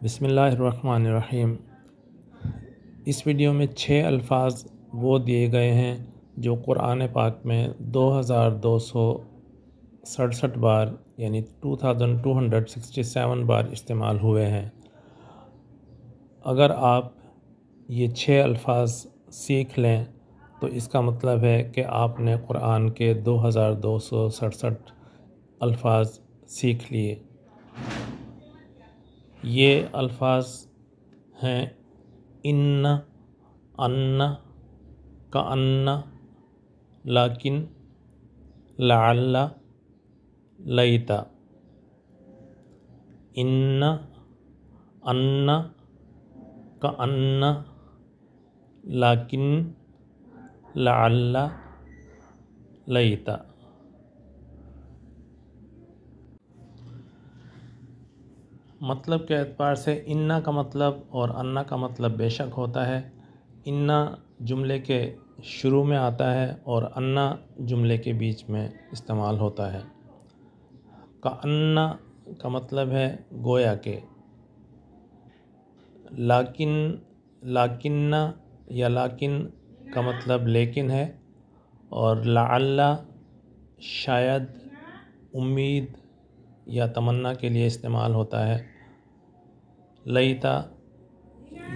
بسم اللہ الرحمن الرحیم۔ اس ویڈیو میں 6 الفاظ وہ دیے گئے ہیں جو قرآن پاک میں 2267 بار یعنی 2267 بار استعمال ہوئے ہیں۔ اگر آپ یہ 6 الفاظ سیکھ لیں تو اس کا مطلب ہے کہ آپ نے قرآن کے 2267 الفاظ سیکھ لیے۔ یہ الفاظ ہیں ان، ان، کأن، لیکن، لعل، لیت۔ ان، ان، کأن، لیکن، لعل، لیت۔ مطلب کے اعتبار سے انا کا مطلب اور انا کا مطلب بے شک ہوتا ہے۔ انا جملے کے شروع میں آتا ہے اور انا جملے کے بیچ میں استعمال ہوتا ہے۔ کأن کا مطلب ہے گویا کہ۔ لیکن یا لیکن کا مطلب لیکن ہے، اور لعل شاید، امید یا تمنا کے لیے استعمال ہوتا ہے۔ لیتا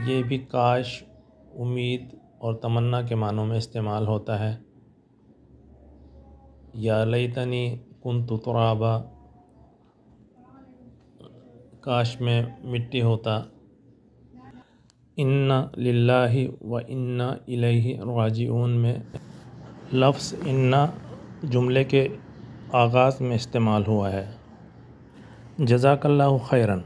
یہ بھی کاش، امید اور تمنا کے معنوں میں استعمال ہوتا ہے۔ یا لیتنی کنت ترابا، کاش میں مٹی ہوتا۔ انا للہ و انا الیہ راجعون میں لفظ انا جملے کے آغاز میں استعمال ہوا ہے۔ جزاک اللہ خیراً۔